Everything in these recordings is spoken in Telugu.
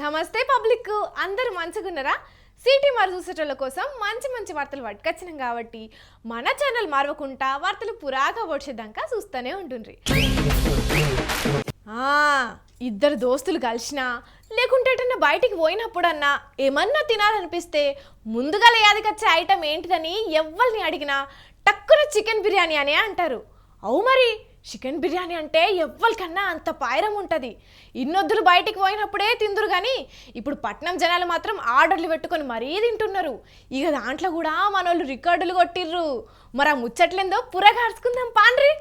నమస్తే పబ్లిక్, అందరూ మంచిగున్నారా? సిటీ మరి చూసేటోళ్ళ కోసం మంచి మంచి వార్తలు పట్టుకొచ్చినాం కాబట్టి మన ఛానల్ మారవకుండా వార్తలు పురాగా వచ్చేదాకా చూస్తూనే ఉంటుండ్రి. ఇద్దరు దోస్తులు కలిసినా లేకుంటే బయటికి పోయినప్పుడన్నా ఏమన్నా తినాలనిపిస్తే ముందుగా యాదికొచ్చే ఐటమ్ ఏంటిదని ఎవ్వరిని అడిగినా టక్కున చికెన్ బిర్యానీ అనే అంటారు. అవు మరి చికెన్ బిర్యానీ అంటే ఎవ్వరికన్నా అంత పాయరం ఉంటుంది. ఇన్నొద్దులు బయటికి పోయినప్పుడే తిందురు కానీ ఇప్పుడు పట్నం జనాలు మాత్రం ఆర్డర్లు పెట్టుకొని మరీ తింటున్నారు. ఇక దాంట్లో కూడా మనోళ్ళు రికార్డులు కొట్టిర్రు. మరి ఆ ముచ్చట్లేందో పురగార్చుకుందాం పాండ్రి.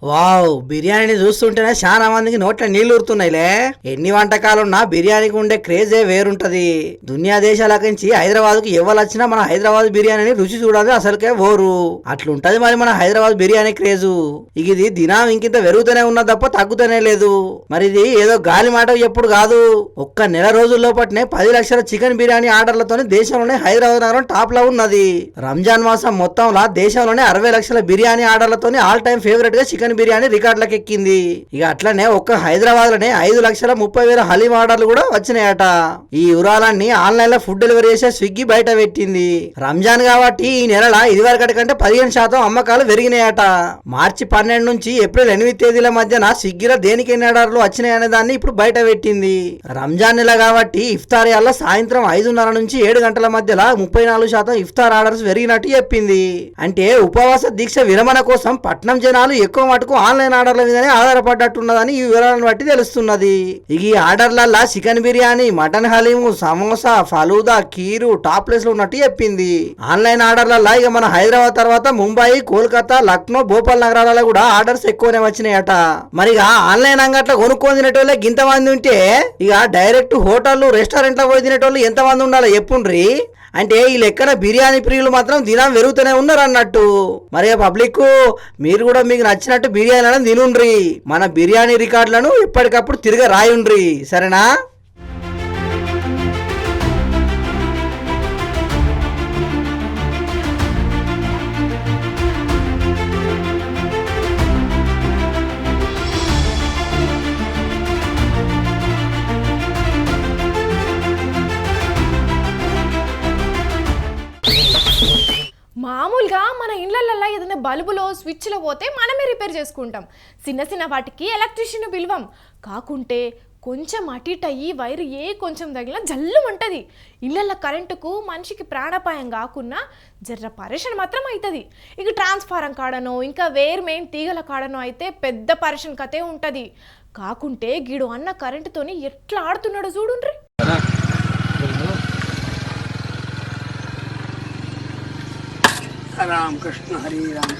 వావ్, బిర్యానీని చూస్తుంటేనే చాలా మందికి నోట్ల నీళ్లు ఊరుతున్నాయిలే. ఎన్ని వంటకాలున్నా బిర్యానీకి ఉండే క్రేజే వేరుంటది. దునియా దేశాలకించి హైదరాబాద్ కు ఎవరు వచ్చినా మన హైదరాబాద్ బిర్యానీని రుచి చూడాలి అసలుకే ఓరు. అట్లుంటది మరి మన హైదరాబాద్ బిర్యానీ క్రేజు. ఇది దినం ఇంకింత పెరుగుతూనే ఉన్నది తప్ప తగ్గుతూనే లేదు. మరి ఇది ఏదో గాలి మాట ఎప్పుడు కాదు. ఒక్క నెల రోజుల్లో పట్టినే 10 లక్షల చికెన్ బిర్యానీ ఆర్డర్లతోనే దేశంలోనే హైదరాబాద్ నగరం టాప్ లో ఉన్నది. రంజాన్ మాసం మొత్తంలో దేశంలోనే 60 లక్షల బిర్యానీ ఆర్డర్లతోనే ఆల్ టైమ్ ఫేవరెట్ గా చికెన్ బిర్యానీ రికార్డులకు ఎక్కింది. ఇక అట్లనే ఒక్క హైదరాబాద్ లోనే 5,30,000 హలీం ఆర్డర్లు కూడా వచ్చినాయట. ఈ వివరాలన్నీ ఆన్లైన్ లో ఫుడ్ డెలివరీ చేసే స్విగ్గీ బయట పెట్టింది. రంజాన్ కాబట్టి ఈ నెల ఇదివరకటి కంటే 15% అమ్మకాలు పెరిగినాయట. మార్చి 12 నుంచి ఏప్రిల్ 8 తేదీల మధ్యన స్విగ్గీలో దేనికి ఎన్ని ఆర్డర్లు వచ్చినాయనే దాన్ని ఇప్పుడు బయట పెట్టింది. రంజాన్ నెల కాబట్టి ఇఫ్తార్ యాల్లో సాయంత్రం 5:30 నుంచి 7 గంటల మధ్యలో 34% ఇఫ్తార్ ఆర్డర్స్ పెరిగినట్టు చెప్పింది. అంటే ఉపవాస దీక్ష విరమణ కోసం పట్నం జనాలు ఎక్కువ మటుకు ఆన్లైన్ ఆర్డర్ల మీదనే ఆధారపడ్డట్టున్నదని ఈ వివరాలను బట్టి తెలుస్తున్నది. ఈ ఆర్డర్లల్లా చికెన్ బిర్యానీ, మటన్ హలీము, సమోసా, ఫలూదా, కీరు టాప్ ప్లేస్ లో ఉన్నట్టు చెప్పింది. ఆన్లైన్ ఆర్డర్లల్లా ఇక మన హైదరాబాద్ తర్వాత ముంబై, కోల్కతా, లక్నో, భోపాల్ నగరాలలో కూడా ఆర్డర్స్ ఎక్కువనే వచ్చినాయట. మరి ఆన్లైన్ అంగట్లో కొనుక్కొని తినేటోళ్ళే ఇంతమంది ఉంటే ఇక డైరెక్ట్ హోటళ్లు, రెస్టారెంట్లో పోయి తినేటోళ్ళు ఎంతమంది ఉండాలో చెప్పుండ్రి. అంటే ఈ లెక్కన బిర్యానీ ప్రియులు మాత్రం దినం పెరుగుతూనే ఉన్నారు అన్నట్టు. మరి పబ్లిక్ మీరు కూడా మీకు నచ్చినట్టు బిర్యానీలను తినుండ్రి. మన బిర్యానీ రికార్డులను ఎప్పటికప్పుడు తిరిగి రాయుండ్రి, సరేనా? మామూలుగా మన ఇళ్ళల్లో ఏదైనా బల్బులో స్విచ్లో పోతే మనమే రిపేర్ చేసుకుంటాం. చిన్న చిన్న వాటికి ఎలక్ట్రీషియన్ పిలువం. కాకుంటే కొంచెం అటిట్ అయ్యి వైరు కొంచెం తగిలిన జల్లుమంటది. ఇళ్ళల్లో కరెంటుకు మనిషికి ప్రాణాపాయం కాకుండా జర్ర పరేషన్ మాత్రం అవుతుంది. ఇక ట్రాన్స్ఫారం కాడనో ఇంకా వేరు మెయిన్ తీగల కాడనో అయితే పెద్ద పరేషన్ కథే ఉంటుంది. కాకుంటే గీడు అన్న కరెంటుతోని ఎట్లా ఆడుతున్నాడో చూడుండ్రి. రామకృష్ణ హరి రామ.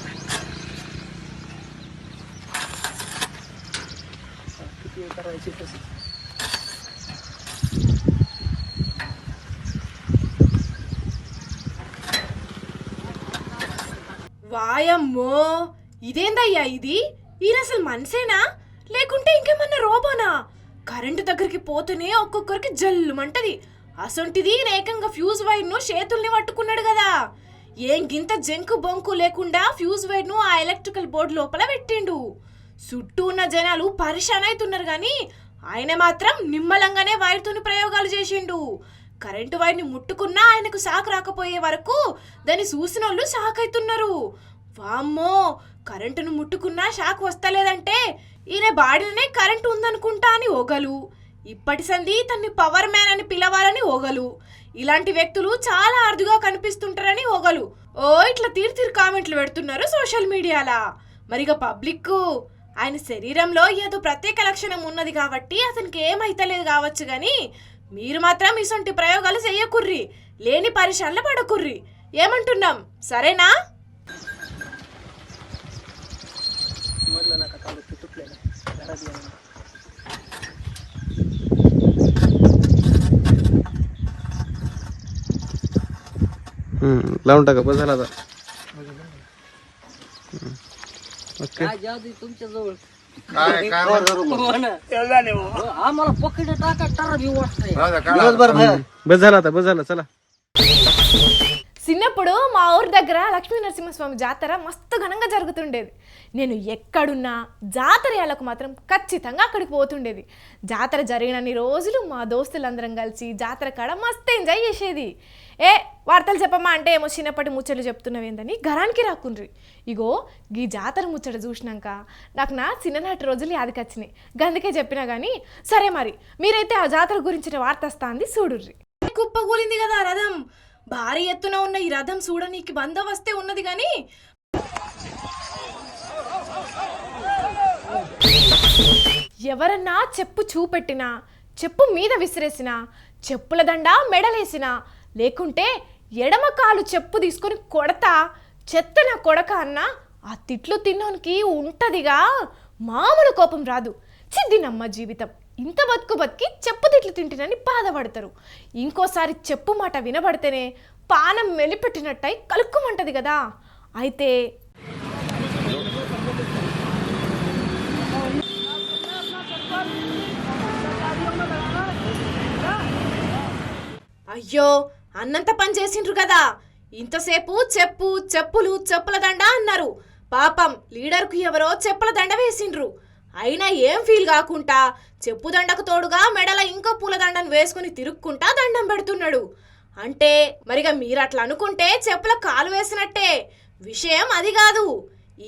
వాయమ్మో, ఇదేందయ్యా ఇది? ఈయన అసలు మనిషేనా లేకుంటే ఇంకేమన్నా రోబోనా? కరెంటు దగ్గరికి పోతూనే ఒక్కొక్కరికి జల్లుమంటది. అసొంటిది ఏకంగా ఫ్యూజ్ వైర్ను చేతుల్ని పట్టుకున్నాడు కదా. ఏం గింత జంకు బొంకు లేకుండా ఫ్యూజ్ వైర్ను ఆ ఎలక్ట్రికల్ బోర్డు లోపల పెట్టిండు. చుట్టూ ఉన్న జనాలు పరిశాన్ అవుతున్నారు కానీ ఆయన మాత్రం నిమ్మలంగానే వైర్తోని ప్రయోగాలు చేసిండు. కరెంటు వైర్ని ముట్టుకున్నా ఆయనకు షాక్ రాకపోయే వరకు దాన్ని చూసిన వాళ్ళు షాక్ అవుతున్నారు. వామ్మో, కరెంటును ముట్టుకున్నా షాక్ వస్తలేదంటే ఈయన బాడీలోనే కరెంటు ఉందనుకుంటా అని ఓగలు. ఇప్పటి సంది తన్ని పవర్ మ్యాన్ అని పిలవాలని ఓగలు. ఇలాంటి వ్యక్తులు చాలా అరుదుగా కనిపిస్తుంటారని ఓగలు. ఇట్లా తీరు కామెంట్లు పెడుతున్నారు సోషల్ మీడియాలా. మరిగా పబ్లిక్ ఆయన శరీరంలో ఏదో ప్రత్యేక లక్షణం ఉన్నది కాబట్టి అతనికి ఏమైతలేదు కావచ్చు కానీ మీరు మాత్రం ఇసొంటి ప్రయోగాలు చెయ్యకుర్రి, లేని పరిశానలు పడకుర్రి. ఏమంటున్నాం, సరేనా? लावून टाका, बस झाला आता. ओके. तुमच्या जवळ बस झाला आता, बस झाला, चला. చిన్నప్పుడు మా ఊరి దగ్గర లక్ష్మీ నరసింహస్వామి జాతర మస్తు ఘనంగా జరుగుతుండేది. నేను ఎక్కడున్నా జాతరలకు మాత్రం ఖచ్చితంగా అక్కడికి పోతుండేది. జాతర జరిగినన్ని రోజులు మా దోస్తులందరం కలిసి జాతర కాడ మస్తు ఎంజాయ్ చేసేది. వార్తలు చెప్పమ్మా అంటే ఏమో చిన్నప్పటి ముచ్చట్లు చెప్తున్నవేందని గరానికి రాకుండ్రి. ఇగో ఈ జాతర ముచ్చట చూసినాక నాకు నా చిన్ననాటి రోజులు యాదికొచ్చినాయి. గందుకే చెప్పినా కానీ సరే మరి మీరైతే ఆ జాతర గురించిన వార్త వస్తా అంది చూడుర్రి. కుప్పగూలింది కదా రథం. భారీ ఎత్తున ఉన్న ఈ రథం చూడనీకి బందోబస్తే ఉన్నది గాని ఎవరన్నా చెప్పు చూపెట్టినా, చెప్పు మీద విసిరేసినా, చెప్పుల దండ మెడలేసినా, లేకుంటే ఎడమ కాలు చెప్పు తీసుకొని కొడతా చెత్తన కొడక అన్నా ఆ తిట్లు తిన్నోనికి ఉంటదిగా, మామూలు కోపం రాదు. చిద్దినమ్మ జీవితం. ఇంత బతుకు బతికి చెప్పు తిట్లు తింటునని బాధపడతారు. ఇంకోసారి చెప్పు మాట వినబడితేనే పానం మెలిపెట్టినట్టయి కలుక్కుమంటది కదా. అయితే అయ్యో అన్నంత పని చేసిండ్రు కదా, ఇంతసేపు చెప్పు చెప్పులు చెప్పుల దండ అన్నారు. పాపం లీడర్కు ఎవరో చెప్పుల దండ వేసిండ్రు. అయినా ఏం ఫీల్ కాకుండా చెప్పు దండకు తోడుగా మెడల ఇంకో పూలదండను వేసుకుని తిరుక్కుంటా దండం పెడుతున్నాడు. అంటే మరిగా మీరు అట్లా అనుకుంటే చెప్పుల కాలు వేసినట్టే. విషయం అది కాదు.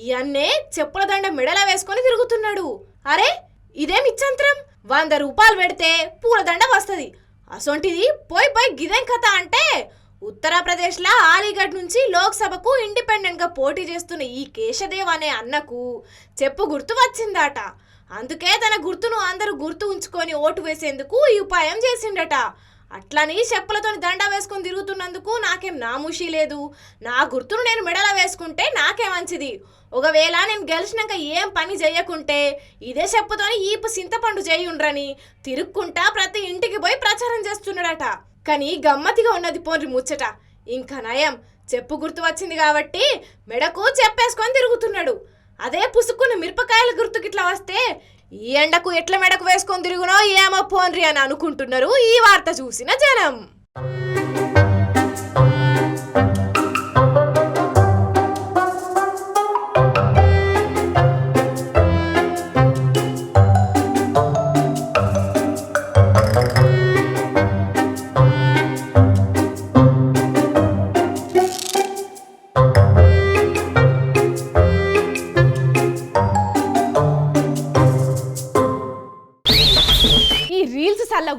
ఈ అన్నే చెప్పుల దండ మెడల వేసుకొని తిరుగుతున్నాడు. అరే ఇదేం ఇచ్చంత్రం, 100 రూపాయలు పెడితే పూలదండ వస్తుంది. అసొంటిది పోయి పోయి గిదేం కథ అంటే ఉత్తరప్రదేశ్లో అలీగఢ్ నుంచి లోక్సభకు ఇండిపెండెంట్గా పోటీ చేస్తున్న ఈ కేశదేవ్ అనే అన్నకు చెప్పు గుర్తు వచ్చిందట. అందుకే తన గుర్తును అందరూ గుర్తు ఉంచుకొని ఓటు వేసేందుకు ఈ ఉపాయం చేసిండట. అట్లని చెప్పులతో దండ వేసుకొని తిరుగుతున్నందుకు నాకేం నామూషి లేదు. నా గుర్తును నేను మెడల వేసుకుంటే నాకే మంచిది. ఒకవేళ నేను గెలిచినాక ఏం పని చేయకుంటే ఇదే చెప్పుతోని ఈపు చింతపండు చేయుండ్రని తిరుక్కుంటా ప్రతి ఇంటికి పోయి ప్రచారం చేస్తున్నాడట. కానీ గమ్మతిగా ఉన్నది పోన్రి ముచ్చట. ఇంకా నయం, చెప్పు గుర్తు వచ్చింది కాబట్టి మెడకు చెప్పేసుకొని తిరుగుతున్నాడు. అదే పుసుక్కున్న మిరపకాయల గుర్తుకి ఇట్లా వస్తే ఈ ఎండకు ఎట్లా మెడకు వేసుకొని తిరుగునో ఏమో పోన్రి అని అనుకుంటున్నారు ఈ వార్త చూసిన జనం.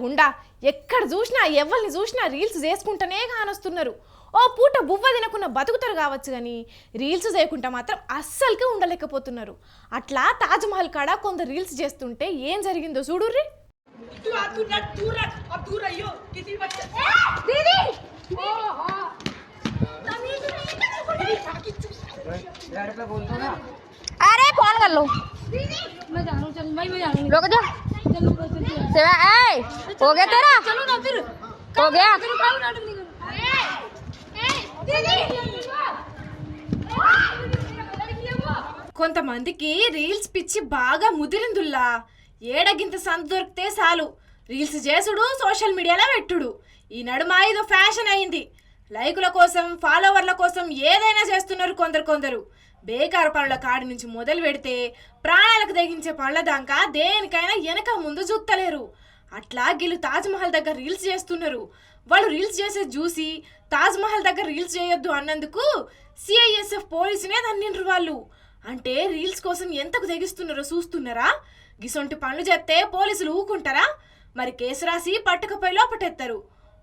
గుండా ఎక్కడ చూసినా ఎవరిని చూసినా రీల్స్ చేసుకుంటూనే కానొస్తున్నారు. ఓ పూట బువ్వ తినకుండా బతుకుతారు కావచ్చు కానీ రీల్స్ చేయకుండా మాత్రం అస్సలకే ఉండలేకపోతున్నారు. అట్లా తాజ్మహల్ కాడ కొందరు రీల్స్ చేస్తుంటే ఏం జరిగిందో చూడుర్రి. अरे फोन कर लो, रुक जा। हो गया तेरा, हो गया। కొంతమందికి రీల్స్ పిచ్చి బాగా ముదిరిందుల్లా. ఏడగింత సంత దొరికితే చాలు రీల్స్ చేసుడు, సోషల్ మీడియాలో పెట్టుడు. ఈ నడుమ ఇదో ఫ్యాషన్ అయింది. లైకుల కోసం, ఫాలోవర్ల కోసం ఏదైనా చేస్తున్నారు కొందరు. బేకారు పనుల కాడి నుంచి మొదలు పెడితే ప్రాణాలకు తెగించే పనుల దాకా దేనికైనా వెనక ముందు చూస్తలేరు. అట్లా వీళ్ళు తాజ్మహల్ దగ్గర రీల్స్ చేస్తున్నారు. వాళ్ళు రీల్స్ చేసేది చూసి తాజ్మహల్ దగ్గర రీల్స్ చేయొద్దు అన్నందుకు సిఐఎస్ఎఫ్ పోలీసునే తన్నిండ్రు వాళ్ళు. అంటే రీల్స్ కోసం ఎంతకు తెగిస్తున్నారో చూస్తున్నారా? గిసొంటి పనులు చేస్తే పోలీసులు ఊకుంటారా? మరి కేసు రాసి పట్టుకపోయి లోపటెత్తారు.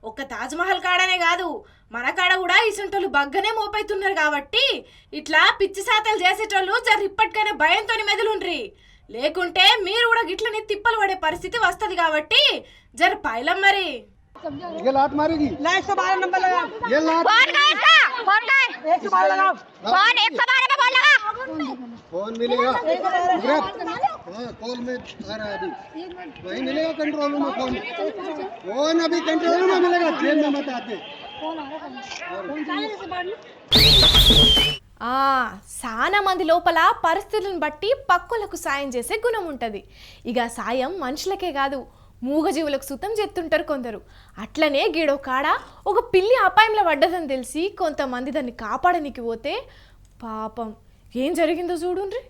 ఒక్క తాజ్మహల్ కాడనే కాదు, మన కాడ కూడా ఇసంటోళ్ళు బగ్గనే మోపైతున్నారు. కాబట్టి ఇట్లా పిచ్చి శాతాలు చేసేటోళ్ళు జర ఇప్పటికైనా భయంతో మెదులుండ్రి. లేకుంటే మీరు కూడా గిట్లని తిప్పలు పడే పరిస్థితి వస్తుంది. కాబట్టి జర పైలం మరి. ये लात मारेगी। 112 नंबर लगा। ये लात फोन का इसका, फोन का 112 लगाओ। फोन 112 पे फोन लगा। फोन मिलेगा। हाँ कॉल में आ रहा है अभी, वही मिलेगा कंट्रोल में फोन। फोन अभी कंट्रोल में मिलेगा, जेल में मत आते। చాలా మంది లోపల పరిస్థితులను బట్టి పక్కులకు సాయం చేసే గుణం ఉంటుంది. ఇక సాయం మనుషులకే కాదు మూగజీవులకు సుతం చేస్తుంటారు కొందరు. అట్లనే గీడో కాడ ఒక పిల్లి అపాయంలో పడ్డదని తెలిసి కొంతమంది దాన్ని కాపాడనికి పోతే పాపం ఏం జరిగిందో చూడుండ్రి.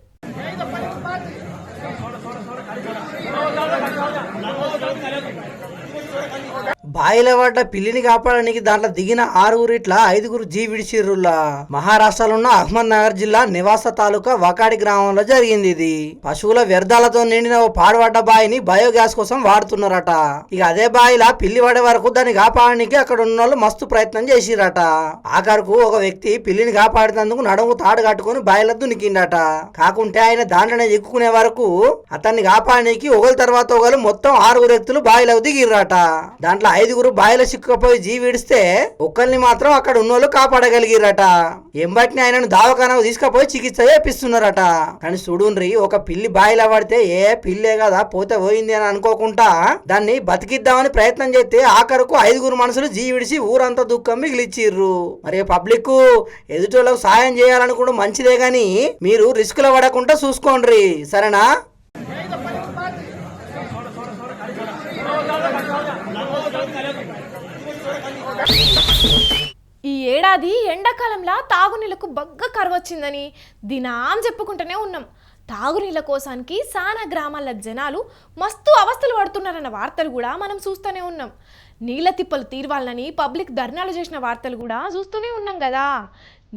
బాయిల పడ్డ పిల్లిని కాపాడడానికి దాంట్లో దిగిన 6 ఇట్లా 5 జీ విడిచిర్రులా. మహారాష్ట్రలో ఉన్న అహ్మద్ నగర్ జిల్లా నివాస తాలూకా వకాడి గ్రామంలో జరిగింది ఇది. పశువుల వ్యర్థాలతో నిండిన ఓ పాడుపడ్డ బాయిని బయోగ్యాస్ కోసం వాడుతున్నారట. ఇక అదే బాయిలా పిల్లి పడే వరకు దాన్ని కాపాడడానికి అక్కడ ఉన్న వాళ్ళు మస్తు ప్రయత్నం చేసిరట. ఆఖరుకు ఒక వ్యక్తి పిల్లిని కాపాడినందుకు నడుము తాడు కట్టుకుని బాయిలో దునికిండట. కాకుంటే ఆయన దాంట్లోనే ఎక్కుకునే వరకు అతన్ని కాపాడడానికి ఒకరి తర్వాత ఒకరు మొత్తం 6 వ్యక్తులు బాయిలోకి దిగిర్రట. దాంట్లో 5 బాయిలో చిక్కుపోయి జీవిడిస్తే ఒక్కరిని మాత్రం అక్కడ ఉన్నోళ్ళు కాపాడగలిగిరట. ఎంబటిని ఆయనను దావఖానాకు తీసుకుపోయి చికిత్స చేపిస్తున్నారట. కానీ చూడుండ్రి, ఒక పిల్లి బాయిలో పడితే ఏ పిల్లే కదా పోతే పోయింది అని అనుకోకుండా దాన్ని బతికిద్దామని ప్రయత్నం చేస్తే ఆఖరుకు 5 మనుషులు జీవిడిచి ఊరంతా దుఃఖం మిగిలిచ్చిర్రు. మరి పబ్లిక్ ఎదుటోళ్ళకు సాయం చేయాలనుకుంటే మంచిదే గాని మీరు రిస్కులో పడకుండా చూసుకోండి, సరేనా? ఈ ఏడాది ఎండాకాలంలో తాగునీళ్లకు బగ్గ కరువొచ్చిందని దినాం చెప్పుకుంటూనే ఉన్నాం. తాగునీళ్ళ కోసానికి చాలా గ్రామాల జనాలు మస్తు అవస్థలు పడుతున్నారన్న వార్తలు కూడా మనం చూస్తూనే ఉన్నాం. నీళ్ళ తిప్పలు తీర్వాలని పబ్లిక్ ధర్నాలు చేసిన వార్తలు కూడా చూస్తూనే ఉన్నాం కదా.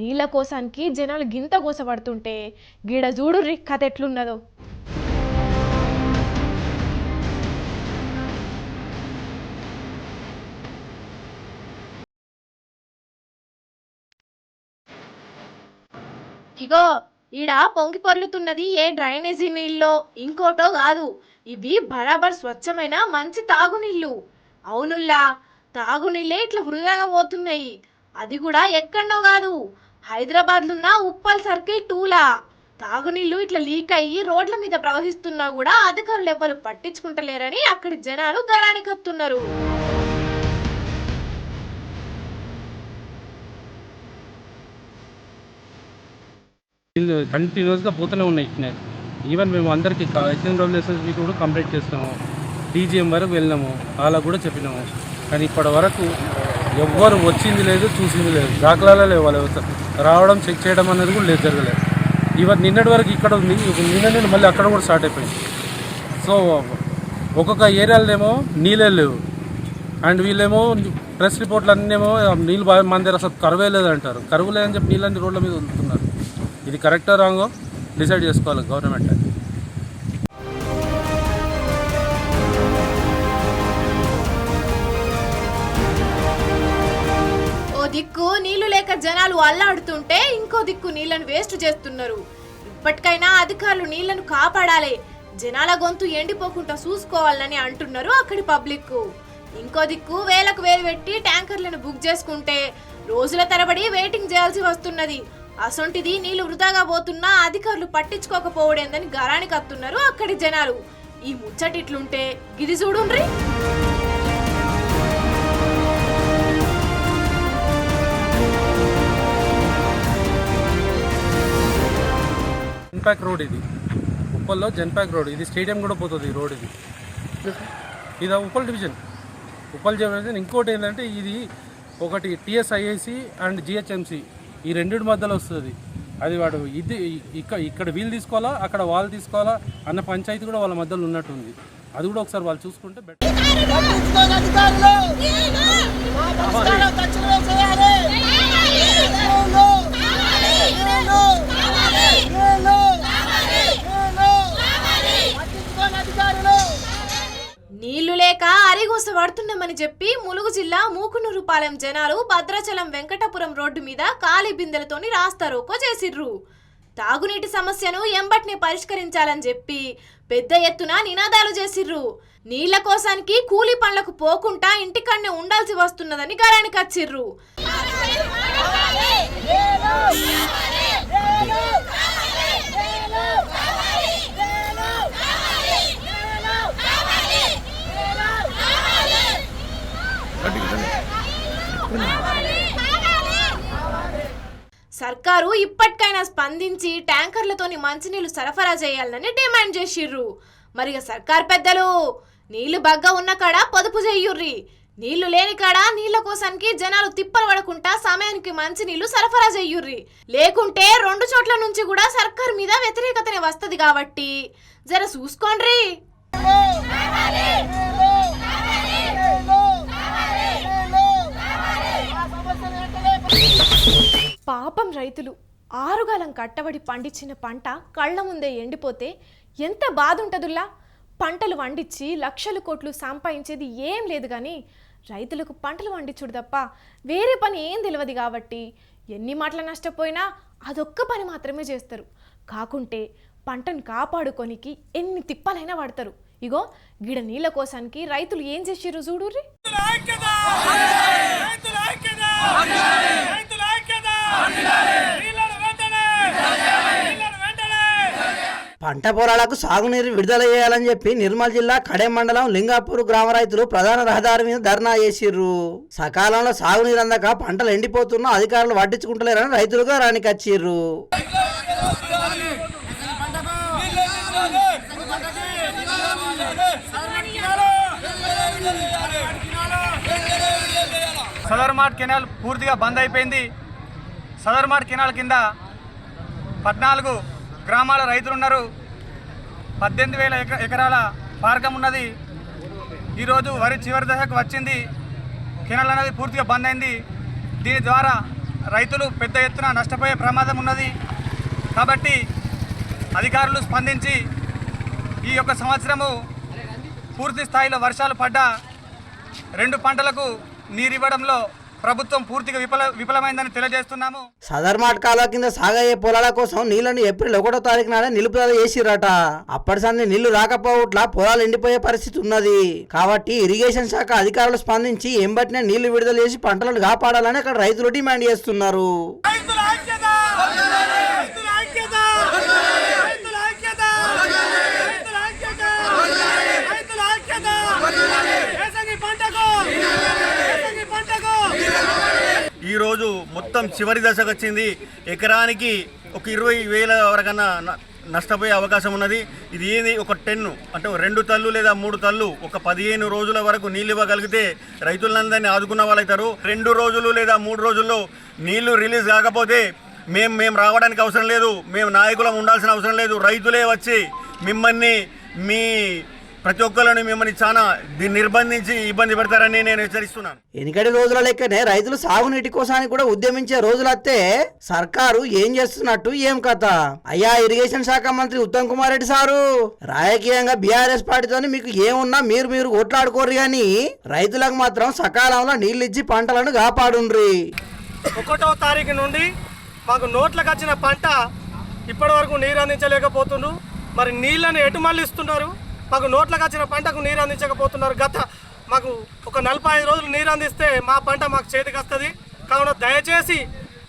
నీళ్ళ కోసానికి జనాలు గింత గోసపడుతుంటే గీడ చూడుర్రి కథ ఎట్లున్నదో. ఇగో ఈడ పొంగి పొర్లుతున్నది ఏ డ్రైనేజీ నీళ్ళో ఇంకోటో కాదు, ఇవి బరాబర్ స్వచ్ఛమైన మంచి తాగునీళ్ళు. అవునుల్లా, తాగునీళ్ళే ఇట్లా వృధాగా పోతున్నాయి. అది కూడా ఎక్కడో కాదు, హైదరాబాద్లున్న ఉప్పల్ సర్కిల్ 2లా. తాగునీళ్ళు ఇట్లా లీక్ అయ్యి రోడ్ల మీద ప్రవహిస్తున్నా కూడా అధికారులు ఎవరు పట్టించుకుంటలేరని అక్కడి జనాలు గరానికి వస్తున్నారు. కంటిన్యూస్గా పోతూనే ఉన్నాయి. ఈవెన్ మేము అందరికీ HMWSSB కూడా కంప్లీట్ చేస్తున్నాము, DGM వరకు వెళ్ళినాము, అలా కూడా చెప్పినాము. కానీ ఇప్పటి వరకు ఎవ్వరు వచ్చింది లేదు, చూసింది లేదు, దాఖలాలే లేవు. వాళ్ళు రావడం చెక్ చేయడం అనేది కూడా లేదు, జరగలేదు. ఈవెన్ నిన్నటి వరకు ఇక్కడ ఉంది, నిన్న మళ్ళీ అక్కడ కూడా స్టార్ట్ అయిపోయింది. సో ఒక్కొక్క ఏరియాలోనేమో నీళ్ళే లేవు, అండ్ వీళ్ళేమో ప్రెస్ రిపోర్ట్లు అన్నేమో నీళ్ళు బాగా మన దగ్గర అసలు కరువే లేదంటారు. కరువు లేదని చెప్పి నీళ్ళని రోడ్ల మీద వదులుతున్నారు. ఇది కరెక్టో రాంగో డిసైడ్ చేసుకోవాలి గవర్నమెంట్. ఓ దిక్కు నీళ్లు లేక జనాలు అల్లాడుతుంటే ఇంకో దిక్కు నీళ్లను వేస్ట్ చేస్తున్నారు. ఇప్పటికైనా అధికారులు నీళ్లను కాపాడాలి, జనాల గొంతు ఎండిపోకుండా చూసుకోవాలని అంటున్నారు అక్కడి పబ్లిక్. ఇంకో దిక్కు వేలకు వేలు పెట్టి ట్యాంకర్లను బుక్ చేసుకుంటే రోజుల తరబడి వెయిటింగ్ చేయాల్సి వస్తున్నది. అసొంటిది నీళ్లు వృధాగా పోతున్నా అధికారులు పట్టించుకోకపోవడేందని గరానికి వస్తున్నారు అక్కడి జనాలు. ఈ ముచ్చటిట్లుంటే గిది చూడుండ్రి. జెన్పాక్ రోడ్, ఇది ఉప్పల్లో జెన్పాక్ రోడ్, ఇది స్టేడియం కూడా పోతుంది ఈ రోడ్. ఇది ఉప్పల్ డివిజన్, ఉప్పల్ డివిజన్. ఇంకోటి ఏంటంటే ఇది ఒకటి TSIIC అండ్ GHMC ఈ రెండింటి మధ్యలో వస్తుంది. అది వాడు ఇది ఇక్కడ వీళ్ళు తీసుకోవాలా, అక్కడ వాళ్ళు తీసుకోవాలా అన్న పంచాయతీ కూడా వాళ్ళ మధ్యలో ఉన్నట్టుంది. అది కూడా ఒకసారి వాళ్ళు చూసుకుంటే బెటర్. నీళ్లు లేక అరిగోస పడుతున్నామని చెప్పి ములుగు జిల్లా మూకునూరుపాలెం జనాలు భద్రాచలం వెంకటపురం రోడ్డు మీద ఖాళీ బిందెలతోని రాస్తారోకో చేసిర్రు. తాగునీటి సమస్యను ఎంబటిని పరిష్కరించాలని చెప్పి పెద్ద ఎత్తున నినాదాలు చేసిర్రు. నీళ్ల కోసానికి కూలీ పనులకు పోకుండా ఇంటికన్నే ఉండాల్సి వస్తున్నదని గరానికి వచ్చిర్రు. సర్కారు ఇప్పటికైనా స్పందించి ట్యాంకర్లతోని మంచినీళ్లు సరఫరా చేయాలని డిమాండ్ చేసిర్రు. మరి సర్కార్ పెద్దలు నీళ్లు బగ్గా ఉన్న కాడ పొదుపు చెయ్యుర్రి, నీళ్లు లేని కాడ నీళ్ల కోసానికి జనాలు తిప్పలు పడకుండా సమయానికి మంచినీళ్లు సరఫరా చెయ్యుర్రి. లేకుంటే 2 చోట్ల నుంచి కూడా సర్కార్ మీద వ్యతిరేకతనే వస్తది కాబట్టి జర చూసుకోండ్రి. పాపం రైతులు ఆరుగాలం కట్టబడి పండించిన పంట కళ్ళ ముందే ఎండిపోతే ఎంత బాధ ఉంటుందిలా. పంటలు వండించి లక్షల కోట్లు సంపాదించేది ఏం లేదు కానీ రైతులకు పంటలు వండించుడు తప్ప వేరే పని ఏం తెలియదు కాబట్టి ఎన్ని మాటలు నష్టపోయినా అదొక్క పని మాత్రమే చేస్తారు. కాకుంటే పంటను కాపాడుకోనికి ఎన్ని తిప్పలైనా పడతారు. ఇగో గిడ నీళ్ళ కోసానికి రైతులు ఏం చేసిర్రు చూడుర్రి. పంట పొలాలకు సాగునీరు విడుదల చేయాలని చెప్పి నిర్మల్ జిల్లా కడెం మండలం లింగాపూర్ గ్రామ రైతులు ప్రధాన రహదారి మీద ధర్నా చేసిర్రు. సకాలంలో సాగునీరు అందక పంటలు ఎండిపోతున్నా అధికారులు పట్టించుకుంటలేరని రైతులుగా రానికొచ్చిర్రు. సదర్మాట్ కెనాల్ పూర్తిగా బంద్ అయిపోయింది. సదర్మాట్ కెనాల్ కింద 14 గ్రామాల రైతులు ఉన్నారు. 18,000 ఎకరాల పార్కం ఉన్నది. ఈరోజు వరి చివరి దశకు వచ్చింది. కెనాల్ అనేది పూర్తిగా బంద్ అయింది. దీని ద్వారా రైతులు పెద్ద ఎత్తున నష్టపోయే ప్రమాదం ఉన్నది. కాబట్టి అధికారులు స్పందించి ఈ యొక్క సంవత్సరము పూర్తి స్థాయిలో వర్షాలు పడ్డ 2 పంటలకు నీరివ్వడంలో ప్రభుత్వం పూర్తిగా విఫలమైందని తెలియజేస్తున్నాము. సదర్మాట్ కాలువ కింద సాగయ్యే పొలాల కోసం నీళ్లను ఏప్రిల్ 1వ తారీఖు నాడే నిలుపుదల చేసిరట. అప్పటి సంది నీళ్లు రాకపోవట్లా పొలాలు ఎండిపోయే పరిస్థితి ఉన్నది. కాబట్టి ఇరిగేషన్ శాఖ అధికారులు స్పందించి ఎంబటినే నీళ్లు విడుదల చేసి పంటలను కాపాడాలని అక్కడ రైతులు డిమాండ్ చేస్తున్నారు. ఈరోజు మొత్తం చివరి దశకు వచ్చింది. ఎకరానికి ఒక 20,000 వరకన్నా నష్టపోయే అవకాశం ఉన్నది. ఇది ఏది ఒక 10 అంటే 2 తల్లు లేదా 3 తల్లు ఒక 15 రోజుల వరకు నీళ్ళు ఇవ్వగలిగితే రైతులందరినీ ఆదుకున్న వాళ్ళు అవుతారు. 2 రోజులు లేదా 3 రోజుల్లో నీళ్లు రిలీజ్ కాకపోతే మేము రావడానికి అవసరం లేదు, మేము నాయకులం ఉండాల్సిన అవసరం లేదు. రైతులే వచ్చి మిమ్మల్ని ప్రతి ఒక్కరిని మిమ్మల్ని చాలా నిర్బంధించి ఇబ్బంది పెడతారని నేను హెచ్చరిస్తున్నాను. ఎనికటి రోజుల లెక్కనే రైతులు సాగునీటి కోసానికి కూడా ఉద్యమించే రోజులత్తే సర్కారు ఏం చేస్తున్నట్టు ఏం కథ? అయ్యా ఇరిగేషన్ శాఖ మంత్రి ఉత్తమ్ కుమార్ రెడ్డి సారు, రాజకీయంగా బీఆర్ఎస్ పార్టీతోని మీకు ఏమున్నా మీరు కొట్లాడుకోరు కానీ రైతులకు మాత్రం సకాలంలో నీళ్ళు ఇచ్చి పంటలను కాపాడుండ్రి. 1వ తారీఖు నుండి మాకు నోట్లకు వచ్చిన పంట ఇప్పటి వరకు నీరు అందించలేకపోతున్నారు. మరి నీళ్ళని ఎటు మళ్ళిస్తున్నారు? మాకు నోట్లకు వచ్చిన పంటకు నీరు అందించకపోతున్నారు. మాకు ఒక 45 రోజులు నీరు అందిస్తే మా పంట మాకు చేతికి వస్తుంది. కావున దయచేసి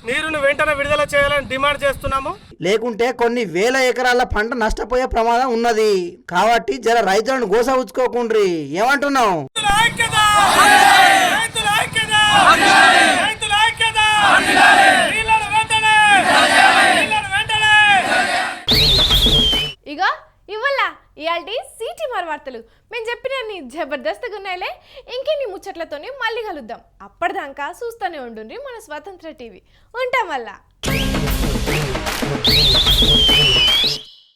నీరును వెంటనే విడుదల చేయాలని డిమాండ్ చేస్తున్నాము. లేకుంటే కొన్ని వేల ఎకరాల పంట నష్టపోయే ప్రమాదం ఉన్నది. కాబట్టి జర రైతులను గోసవుచ్చుకోకుండ్రి. ఏమంటున్నావు? ఇక ఇవల్ల ఇయాల్టి సిటీ మార్ వార్తలు మేము చెప్పినన్ని జబర్దస్త్గా ఉన్నాయిలే. ఇంకెన్ని ముచ్చట్లతోనే మళ్ళీ కలుద్దాం. అప్పటిదాకా చూస్తూనే ఉండుండ్రి మన స్వతంత్ర టీవీ. ఉంటాం వల్ల.